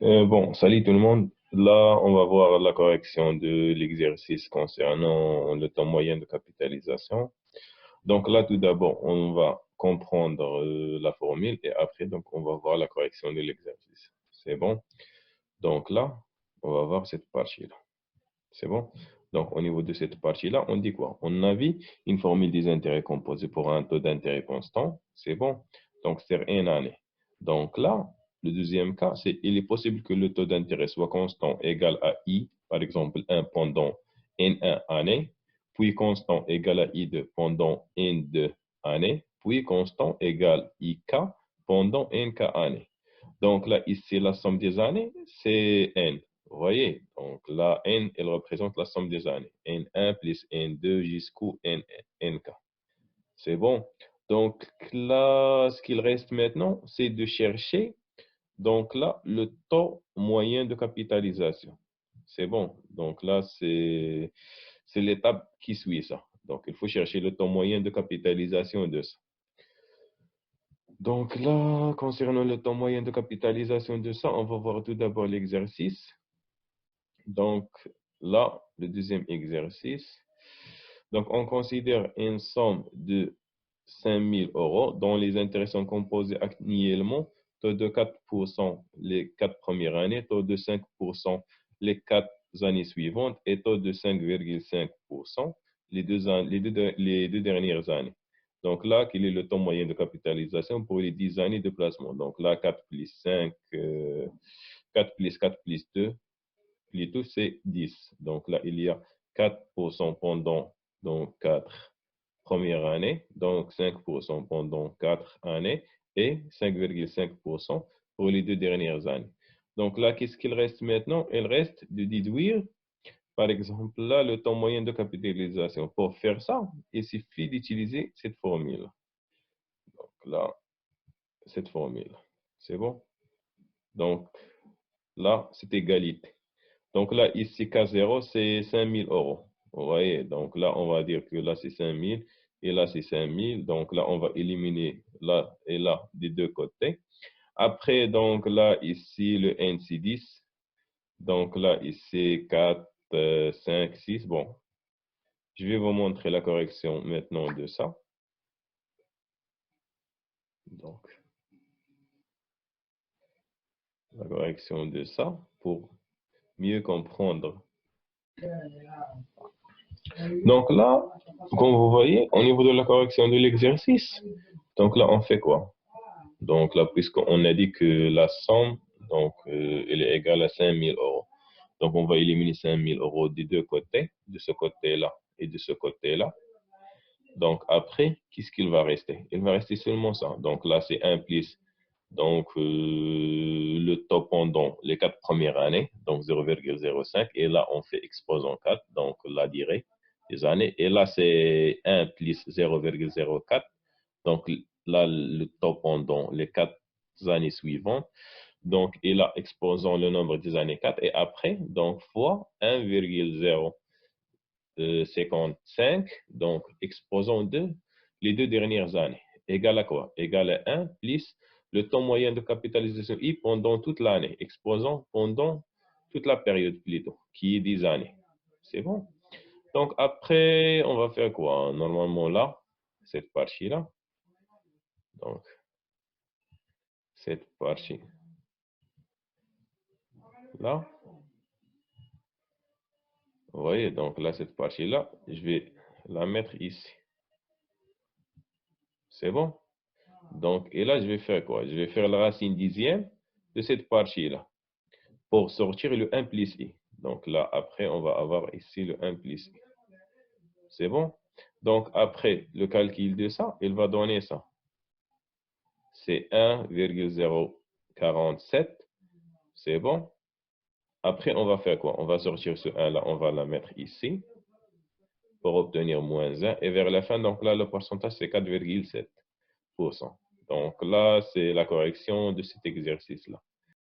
Bon, salut tout le monde. Là, on va voir la correction de l'exercice concernant le temps moyen de capitalisation. Donc là, tout d'abord, on va comprendre la formule et après, donc, on va voir la correction de l'exercice. C'est bon? Donc là, on va voir cette partie-là. C'est bon? Donc, au niveau de cette partie-là, on dit quoi? On a vu une formule des intérêts composés pour un taux d'intérêt constant. C'est bon? Donc, c'est une année. Donc là, le deuxième cas, c'est il est possible que le taux d'intérêt soit constant égal à I, par exemple, 1 pendant N1 année, puis constant égal à I2 pendant N2 année, puis constant égal IK pendant NK année. Donc là, ici, la somme des années, c'est N. Vous voyez, donc la N, elle représente la somme des années. N1 plus N2 jusqu'au NK. C'est bon. Donc là, ce qu'il reste maintenant, c'est de chercher, donc là, le taux moyen de capitalisation. C'est bon. Donc là, c'est l'étape qui suit ça. Donc, il faut chercher le taux moyen de capitalisation de ça. Donc là, concernant le temps moyen de capitalisation de ça, on va voir tout d'abord l'exercice. Donc là, le deuxième exercice. Donc, on considère une somme de 5 000 euros dont les intérêts sont composés annuellement, taux de 4% les 4 premières années, taux de 5% les 4 années suivantes et taux de 5,5% les deux dernières années. Donc là, quel est le taux moyen de capitalisation pour les 10 années de placement? Donc là, 4 plus 5, 4 plus 4 plus 2, plutôt c'est 10. Donc là, il y a 4% pendant donc 4 premières années, donc 5% pendant 4 années et 5,5% pour les deux dernières années. Donc là, qu'est-ce qu'il reste maintenant? Il reste de déduire, par exemple, là, le temps moyen de capitalisation. Pour faire ça, il suffit d'utiliser cette formule. Donc là, cette formule. C'est bon? Donc là, c'est égalité. Donc là, ici, K0, c'est 5 000 euros. Vous voyez, donc là, on va dire que là, c'est 5 000 et là, c'est 5 000. Donc là, on va éliminer là et là des deux côtés. Après, donc là, ici, le N, c'est 10. Donc là, ici, 4, 5, 6. Bon, je vais vous montrer la correction maintenant de ça. Donc, la correction de ça pour mieux comprendre. Donc là, comme vous voyez, au niveau de la correction de l'exercice, donc là, on fait quoi? Donc là, puisqu'on a dit que la somme, donc, elle est égale à 5 000 euros. Donc, on va éliminer 5 000 euros des deux côtés, de ce côté-là et de ce côté-là. Donc, après, qu'est-ce qu'il va rester? Il va rester seulement ça. Donc là, c'est 1 plus donc, le taux pendant les 4 premières années, donc 0,05. Et là, on fait exposant 4, donc la durée des années. Et là, c'est 1 plus 0,04. Donc là, le taux pendant les 4 années suivantes. Donc, et là, exposant le nombre des années 4. Et après, donc, fois 1,055. Donc, exposant les deux dernières années. Égal à quoi? Égal à 1 plus le temps moyen de capitalisation I pendant toute l'année, exposant pendant toute la période plutôt, qui est 10 années. C'est bon? Donc après, on va faire quoi? Normalement là, cette partie-là. Donc, cette partie-là. Vous voyez, donc là, cette partie-là, je vais la mettre ici. C'est bon? Donc, et là, je vais faire quoi? Je vais faire la racine dixième de cette partie-là pour sortir le 1 plus i. Donc là, après, on va avoir ici le 1 plus i. C'est bon? Donc, après le calcul de ça, il va donner ça. C'est 1,047. C'est bon? Après, on va faire quoi? On va sortir ce 1 là, on va la mettre ici pour obtenir moins 1. Et vers la fin, donc là, le pourcentage, c'est 4,7%. Donc là, c'est la correction de cet exercice-là.